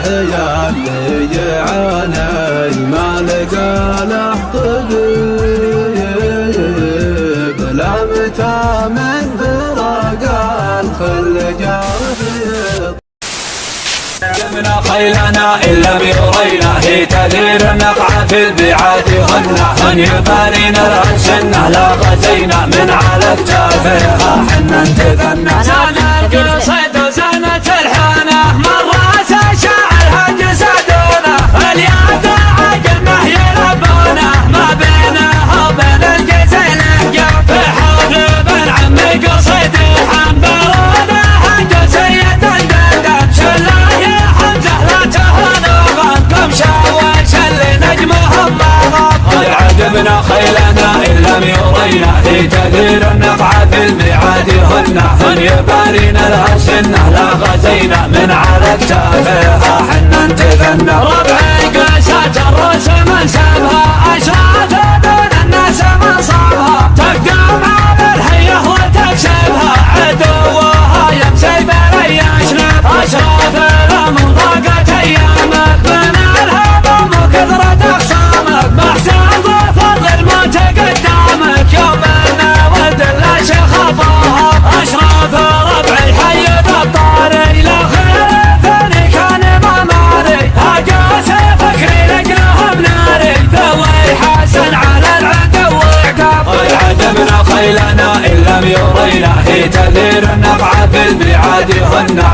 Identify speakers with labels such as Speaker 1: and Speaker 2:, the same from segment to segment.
Speaker 1: يا اللي يعاني ما لقى له طبيب، لا متى من فراق الخل جارب.
Speaker 2: جمنا خيلنا إن لم يرينا هي تدير النقع في البعاد هن يبارينا رأسنا لا غزينا من على اكتافها حنا انتثنا. زان القصيد وزانت الحانة مرات شاعرها جسدونا اليد عقل ما هي لبونا ما بينها وبين الجزيل جف حوض بن عمي قصيد الحنبلونة جزية دندن شلاه يا حمزة لا تهنوغن قمشاوش اللي نجمهم ما غاب. عجبنا خيلنا إن لم يرينا هي تدير النفع في الميعاد هن يبارينا الأسنة لا غزينا من على اكتافها حنا انتثنا. ربعي قاسات الرؤوس من سابها أشراف دون الناس من صابها تقام على الحية وتكسبها عدوها يمسي بلي يشنب أشراف من ضاقت أيامك من الهضم وكثرة أخصامك بأحسن ضفر الموت قدامك يوم ولد لا شخبها أشراف ربعي حي الطاري لا خير ثاني كان مماري أقاسي فكري لقلهم ناري ذوي حسن على العدو وعقاب. عجبنا خيلنا إن لم يرينا هي تدير النفع في البعاد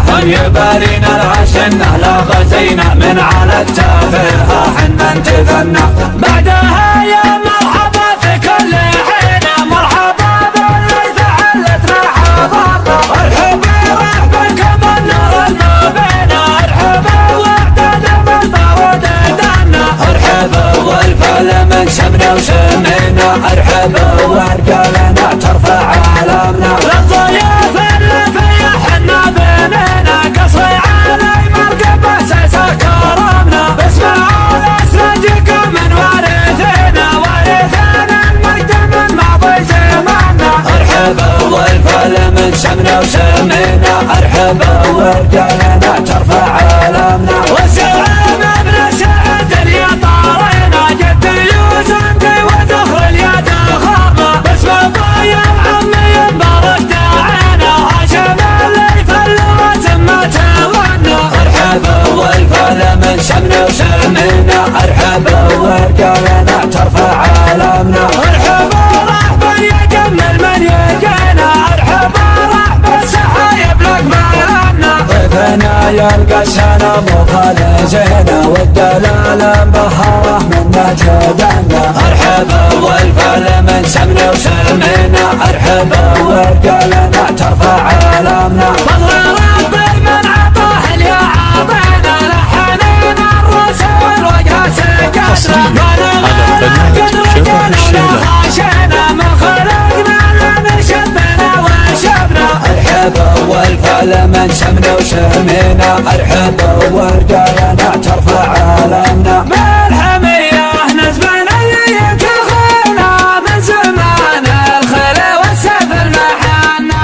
Speaker 2: هن يبارينا الأسنة لا غزينا من على اكتافها حنا انتثنا. بعدها يا مرحبا في كل حين مرحبا باللي فعلتنا حضرنا ارحبا رحبكم النور المبين ارحبا وعدنا بالمورد دنا ارحبا والفعل من سمنا وسمينا ارحبا ورجالنا ترفع علمنا للضيوف اللي في حنا بيننا قصري علي مرقب اساسا كرمنا باسمع الاسنجكم من وارثنا وارثنا المقدم من ماضي زماننا ارحبا والفعل من سمنا وسمينا ارحبا ورجالنا ترفع علمنا والزعيم ابن سعد يا طارينا جد يوزنقي ودخل يا دخرنا باسم ابويا وعمي مبارك داعينا هاشم اللي فل وسمته ونا ارحبا والفعل من سمنا وسمينا ارحبا ورجالنا ترفع علمنا ارحبا رحبا يجمل من يجينا ارحبا رحبا السحايب لك مالنا ضيفنا يلقى السنة مو خالزينا والدلال بهاره من نجدنا ارحبا والفعل من سمنا وسمينا ارحبا ورجالنا ترفع علمنا فضل ربي من عطاه اليا عطينا لحنينا الروس والوجه سكتنا قد رجعنا خاشينا من خلقنا لنا شبنا وشبنا ارحبا والفعل من سمنا وسمينا ارحبا ورجالنا ترفع علمنا بالحمية نزبنا يكخينا من زمان الخيل والسفر محنا.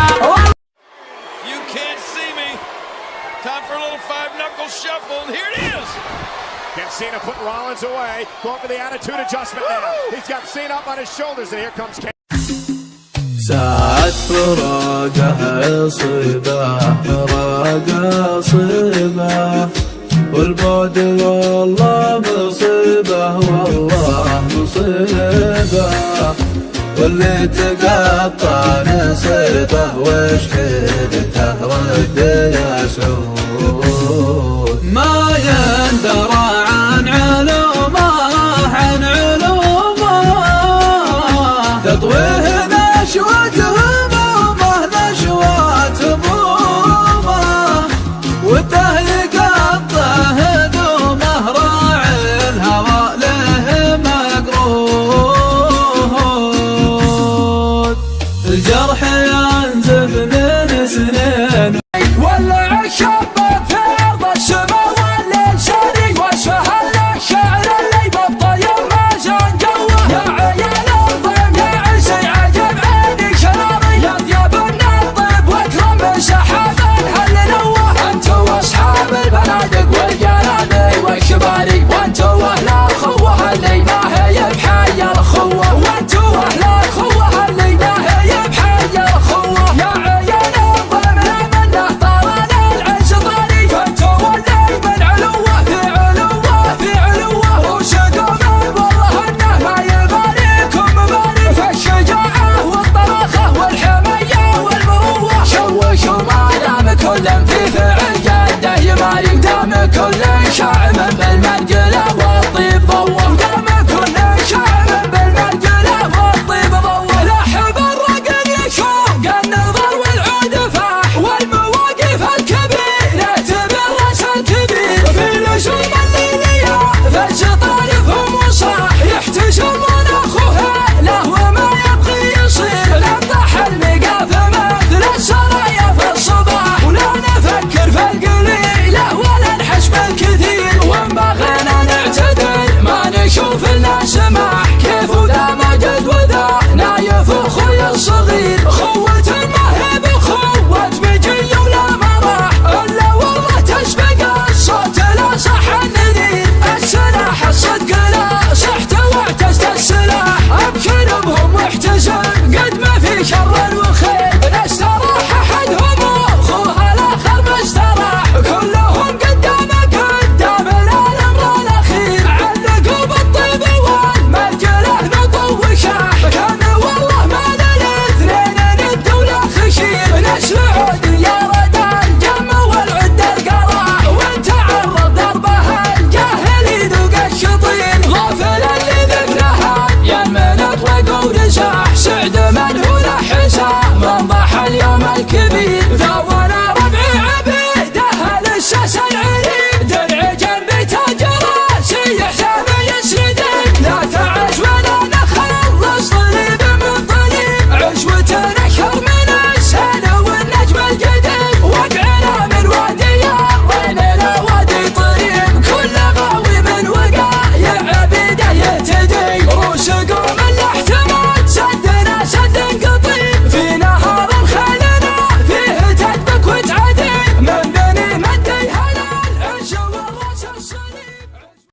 Speaker 3: You can't see me. Time for a little five-knuckle shuffle, and here it is.
Speaker 4: Can Cena put Rollins away, going for the attitude adjustment now. He's got Cena up on his shoulders, and here comes Kane.
Speaker 1: ساعة فراقه يصيبه فراقه صيبه والبعد والله مصيبه والله مصيبه واللي تقطع نصيبه وش حيلته رد